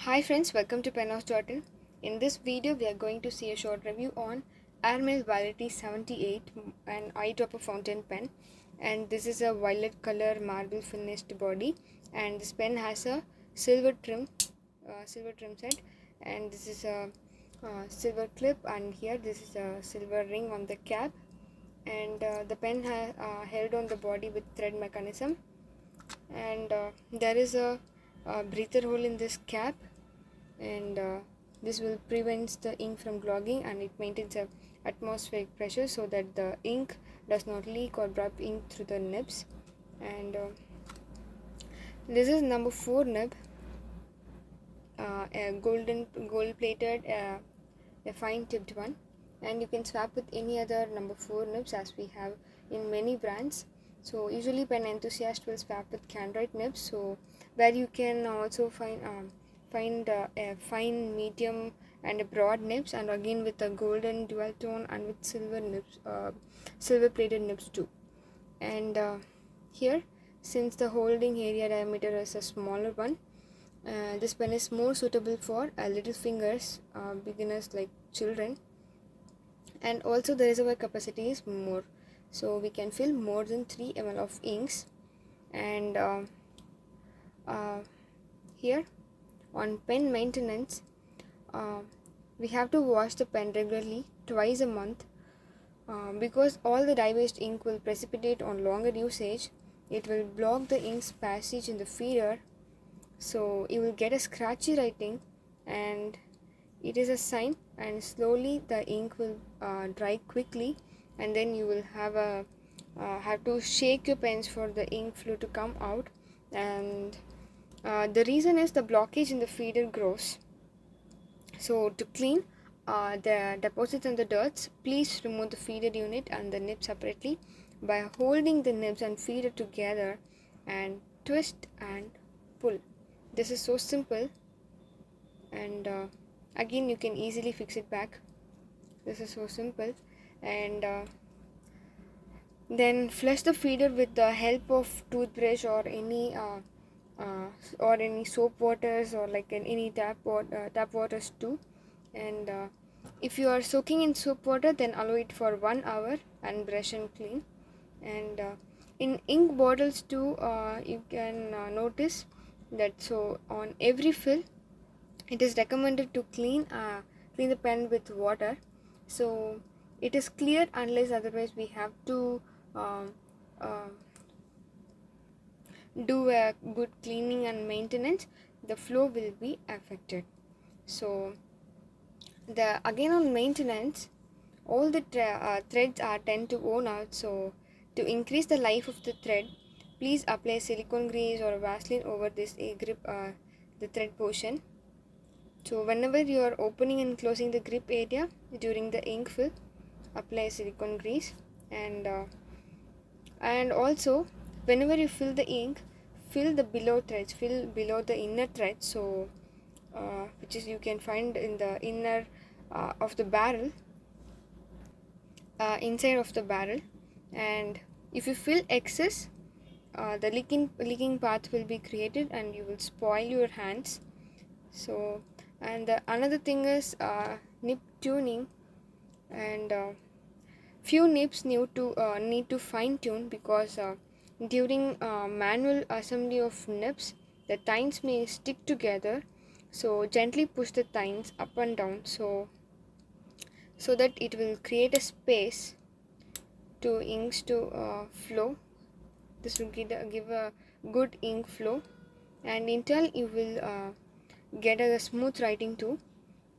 Hi friends, welcome to Penhouse.in. In this video, we are going to see a short review on Airmail Validity 78, an eyedropper fountain pen. And this is a violet color marble finished body, and this pen has a silver trim set, and this is a silver clip, and here this is a silver ring on the cap, and the pen has held on the body with thread mechanism, and there is a breather hole in this cap, and this will prevent the ink from clogging, and it maintains a atmospheric pressure so that the ink does not leak or drop ink through the nibs. And this is number 4 nib, a gold plated, a fine tipped one, and you can swap with any other number 4 nibs as we have in many brands. So usually pen enthusiast will swap with Candroid nibs, so where you can also find a fine, medium, and a broad nibs, and again with a golden dual tone and with silver nibs, silver plated nibs too. And here, since the holding area diameter is a smaller one, this pen is more suitable for little fingers, beginners like children, and also the reservoir capacity is more, so we can fill more than 3 ml of inks. And uh, here on pen maintenance, uh, we have to wash the pen regularly twice a month, because all the dye-based ink will precipitate on longer usage. It will block the ink's passage in the feeder, so you will get a scratchy writing, and it is a sign, and slowly the ink will dry quickly, and then you will have to shake your pens for the ink fluid to come out. And the reason is the blockage in the feeder grows. So to clean the deposits and the dirts, please remove the feeder unit and the nib separately by holding the nibs and feeder together and twist and pull. This is so simple, and again you can easily fix it back. This is so simple. And then flush the feeder with the help of toothbrush or uh, any soap waters, or like any tap waters too. And if you are soaking in soap water, then allow it for 1 hour and brush and clean. And in ink bottles too, you can notice that, so on every fill it is recommended to clean the pen with water, so it is clear, unless otherwise we have to um, uh, do a good cleaning and maintenance, the flow will be affected. So the again on maintenance, all the threads are tend to worn out, so to increase the life of the thread, please apply silicone grease or Vaseline over this a grip, the thread portion. So whenever you are opening and closing the grip area during the ink fill, apply silicone grease. And also whenever you fill the ink, fill below the inner thread, so which is you can find in the inner of the barrel, inside of the barrel. And if you fill excess, the leaking path will be created and you will spoil your hands. So, and another thing is nib tuning, and few nibs need to fine tune, because during manual assembly of nibs, the tines may stick together, so gently push the tines up and down, so that it will create a space to inks to flow. This will give a good ink flow, and in turn you will get a smooth writing too.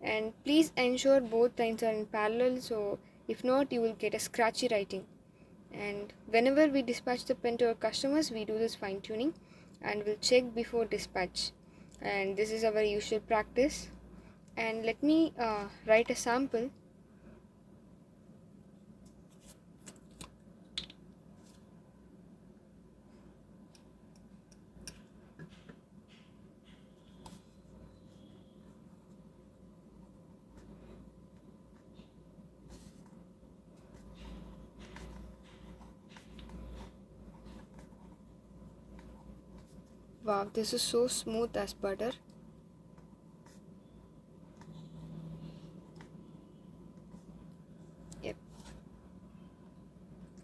And please ensure both lines are in parallel, so if not you will get a scratchy writing. And whenever we dispatch the pen to our customers, we do this fine tuning and we'll check before dispatch, and this is our usual practice. And let me write a sample. Wow, this is so smooth as butter.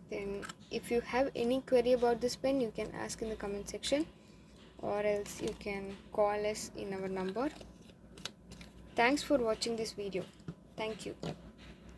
Then if you have any query about this pen, you can ask in the comment section, or else you can call us in our number. Thanks for watching this video. Thank you.